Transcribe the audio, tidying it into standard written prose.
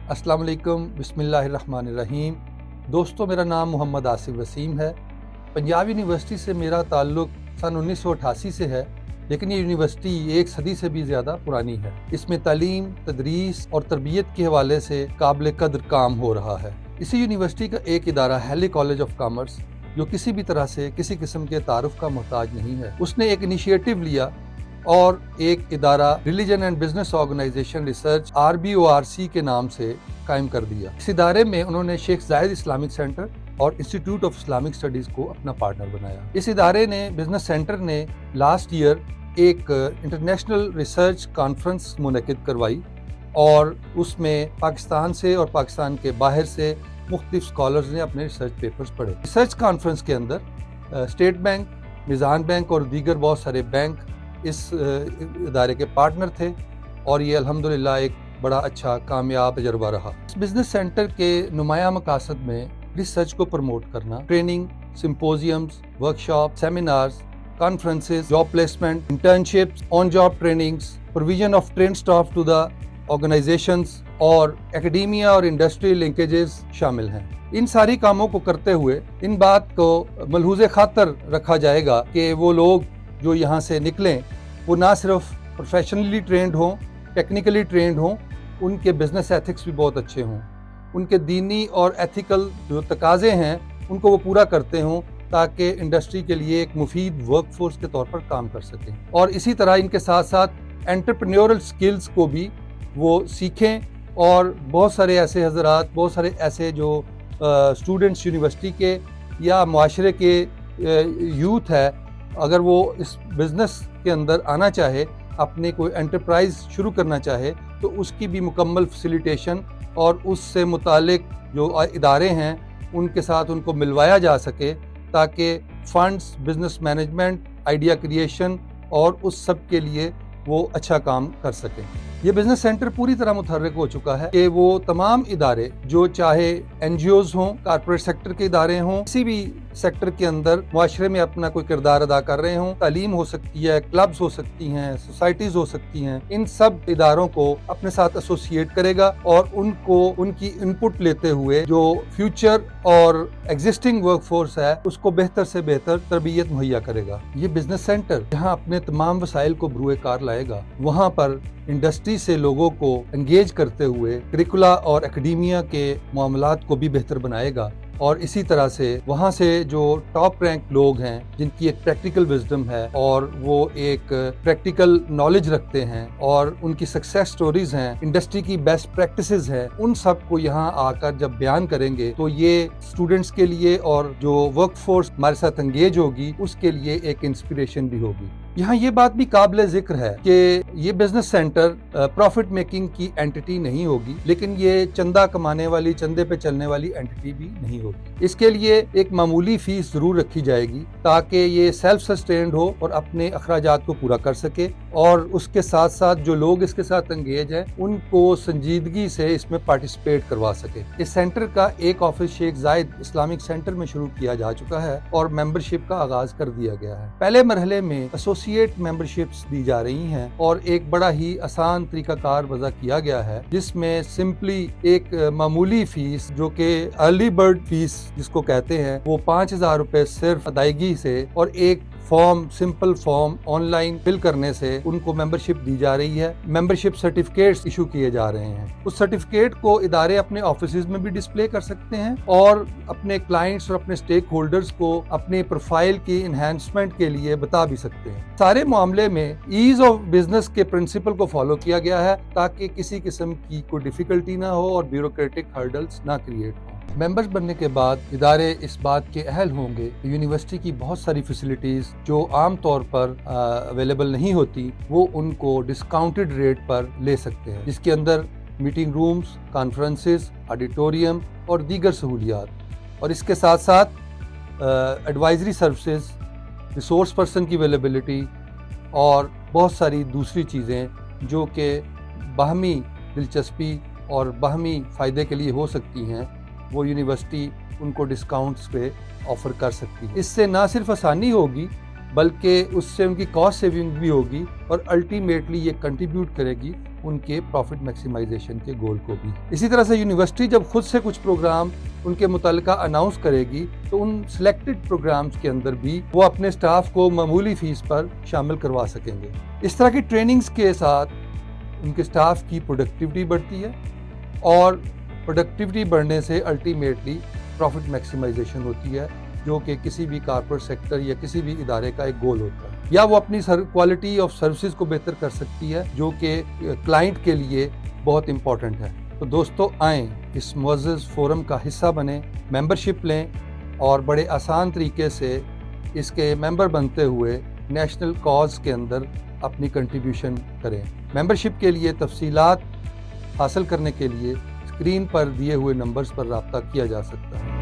अस्सलाम वालेकुम, बिस्मिल्लाहिर्रहमानिर्रहीम। दोस्तों, मेरा नाम मोहम्मद आसिफ वसीम है। पंजाब यूनिवर्सिटी से मेरा ताल्लुक़ सन 1988 से है, लेकिन ये यूनिवर्सिटी एक सदी से भी ज़्यादा पुरानी है। इसमें तालीम, तदरीस और तरबियत के हवाले से काबिल कद्र काम हो रहा है। इसी यूनिवर्सिटी का एक इदारा हैली कॉलेज ऑफ कॉमर्स, जो किसी भी तरह से किसी किस्म के तारुफ का मोहताज नहीं है, उसने एक इनिशिएटिव लिया और एक इदारा religion and business organization research RBORC के नाम से कायम कर दिया। इस इदारे में उन्होंने शेख जायद इस्लामिक सेंटर और इंस्टीट्यूट ऑफ इस्लामिक स्टडीज़ को अपना पार्टनर बनाया। इस इदारे ने, बिजनेस सेंटर ने लास्ट ईयर एक इंटरनेशनल रिसर्च कॉन्फ्रेंस मुनक़िद करवाई और उसमें पाकिस्तान से और पाकिस्तान के बाहर से मुख्तलिफ स्कॉलर्स ने अपने रिसर्च पेपर्स पढ़े। रिसर्च कॉन्फ्रेंस के अंदर स्टेट बैंक, मिज़ान बैंक और दीगर बहुत सारे बैंक इस इदारे के पार्टनर थे और ये अल्हम्दुलिल्लाह एक बड़ा अच्छा कामयाब तजर्बा रहा। इस बिजनेस सेंटर के नुमाया मकासद में रिसर्च को प्रमोट करना, training, symposiums, workshop, seminars, conferences, job placement, internships, on job trainings, provision of train staff to the organisations और एकेडेमिया और इंडस्ट्री लिंकेजेस शामिल हैं। इन सारी कामों को करते हुए इन बात को मलहूज़े खातर रखा जाएगा कि वो लोग जो यहाँ से निकलें वो ना सिर्फ प्रोफेशनली ट्रेंड हों, टेक्निकली ट्रेंड हों, उनके बिजनेस एथिक्स भी बहुत अच्छे हों, उनके दीनी और एथिकल जो तकाज़े हैं उनको वो पूरा करते हों, ताकि इंडस्ट्री के लिए एक मुफीद वर्क फोर्स के तौर पर काम कर सकें। और इसी तरह इनके साथ साथ एंटरप्रेन्योरल स्किल्स को भी वो सीखें और बहुत सारे ऐसे हज़रात, बहुत सारे ऐसे जो स्टूडेंट्स यूनिवर्सिटी के या माशरे के यूथ है, अगर वो इस बिज़नेस के अंदर आना चाहे, अपने कोई एंटरप्राइज शुरू करना चाहे, तो उसकी भी मुकम्मल फैसिलिटेशन और उससे मुतालिक जो इदारे हैं उनके साथ उनको मिलवाया जा सके, ताकि funds, business management, idea creation और उस सब के लिए वो अच्छा काम कर सकें। ये बिजनेस सेंटर पूरी तरह मुतहर्रिक हो चुका है कि वो तमाम इदारे, जो चाहे NGOs हों, कारपोरेट सेक्टर के इदारे हों, किसी भी सेक्टर के अंदर मुआशरे में अपना कोई किरदार अदा कर रहे हों, तालीम हो सकती है, क्लब्स हो सकती हैं, सोसाइटीज़ हो सकती हैं, इन सब इदारों को अपने साथ एसोसिएट करेगा और उनको उनकी इनपुट लेते हुए जो फ्यूचर और एग्जिस्टिंग वर्क फोर्स है उसको बेहतर से बेहतर तरबियत मुहैया करेगा। ये बिजनेस सेंटर जहाँ अपने तमाम वसाइल को बरूए कार लाएगा, वहाँ पर इंडस्ट्री से लोगों को एंगेज करते हुए करिकुला और एकेडेमिया के मामलात को भी बेहतर बनाएगा और इसी तरह से वहाँ से जो टॉप रैंक लोग हैं, जिनकी एक प्रैक्टिकल विजडम है और वो एक प्रैक्टिकल नॉलेज रखते हैं और उनकी सक्सेस स्टोरीज हैं, इंडस्ट्री की बेस्ट प्रैक्टिसेस हैं, उन सब को यहाँ आकर जब बयान करेंगे तो ये स्टूडेंट्स के लिए और जो वर्क फोर्स हमारे साथ एंगेज होगी उसके लिए एक इंस्पिरेशन भी होगी। यहाँ ये बात भी काबिल जिक्र है कि ये बिजनेस सेंटर प्रॉफिट मेकिंग की एंटिटी नहीं होगी, लेकिन ये चंदा कमाने वाली, चंदे पे चलने वाली एंटिटी भी नहीं होगी। इसके लिए एक मामूली फीस जरूर रखी जाएगी ताकि ये सेल्फ सस्टेन्ड हो और अपने अखराजात को पूरा कर सके और उसके साथ साथ जो लोग इसके साथ एंगेज हैं उनको संजीदगी से इसमें पार्टिसिपेट करवा सके। इस सेंटर का एक ऑफिस शेख जायद इस्लामिक सेंटर में शुरू किया जा चुका है और मेंबरशिप का आगाज कर दिया गया है। पहले मरहले में एसोसिएट मेंबरशिप्स दी जा रही हैं और एक बड़ा ही आसान तरीकाकार वज़ा किया गया है, जिसमें सिंपली एक मामूली फीस जो कि अर्ली बर्ड फीस जिसको कहते हैं वो 5,000 रुपए सिर्फ अदायगी से और एक form, simple form online fill करने से उनको मेंबरशिप दी जा रही है। मेंबरशिप सर्टिफिकेट्स इशू किए जा रहे हैं। उस सर्टिफिकेट को इदारे अपने ऑफिसेज में भी डिस्प्ले कर सकते हैं और अपने क्लाइंट्स और अपने स्टेक होल्डर्स को अपने प्रोफाइल की इन्हांसमेंट के लिए बता भी सकते हैं। सारे मामले में ईज ऑफ बिजनेस के प्रिंसिपल को फॉलो किया गया है ताकि किसी किस्म की कोई डिफिकल्टी ना हो और ब्यूरोक्रेटिक हर्डल्स ना क्रिएट हो। मेंबर्स बनने के बाद इदारे इस बात के अहल होंगे कि यूनिवर्सिटी की बहुत सारी फैसिलिटीज़ जो आम तौर पर अवेलेबल नहीं होती वो उनको डिस्काउंटेड रेट पर ले सकते हैं, जिसके अंदर मीटिंग रूम्स, कॉन्फ्रेंसेस, ऑडिटोरियम और दीगर सहूलियात और इसके साथ साथ एडवाइजरी सर्विसेज, रिसोर्स पर्सन की अवेलेबिलिटी और बहुत सारी दूसरी चीज़ें जो कि बाहमी दिलचस्पी और बाहमी फ़ायदे के लिए हो सकती हैं, वो यूनिवर्सिटी उनको डिस्काउंट्स पे ऑफ़र कर सकती है। इससे ना सिर्फ आसानी होगी بلکہ اس سے ان کی کاسٹ سیونگ بھی ہوگی اور الٹیمیٹلی یہ کنٹریبیوٹ کرے گی ان کے پروفٹ میکسیمائزیشن کے گول کو بھی۔ اسی طرح سے یونیورسٹی جب خود سے کچھ پروگرام ان کے متعلقہ اناؤنس کرے گی تو ان سلیکٹڈ پروگرامز کے اندر بھی وہ اپنے سٹاف کو معمولی فیس پر شامل کروا سکیں گے۔ اس طرح کی ٹریننگز کے ساتھ ان کے سٹاف کی پروڈکٹیوٹی بڑھتی ہے اور پروڈکٹیوٹی بڑھنے سے الٹیمیٹلی پروفٹ میکسیمائزیشن ہوتی ہے، جو کہ کسی بھی کارپوریٹ سیکٹر یا کسی بھی ادارے کا ایک گول ہوتا ہے۔ یا وہ اپنی کوالٹی آف سروسز کو بہتر کر سکتی ہے، جو کہ کلائنٹ کے لیے بہت امپورٹنٹ ہے۔ تو دوستو آئیں اس معزز فورم کا حصہ بنیں، ممبرشپ لیں اور بڑے آسان طریقے سے اس کے ممبر بنتے ہوئے نیشنل کاز کے اندر اپنی کنٹریبیوشن کریں۔ ممبرشپ کے لیے تفصیلات حاصل کرنے کے لیے اسکرین پر دیے ہوئے نمبرز پر رابطہ کیا جا سکتا ہے۔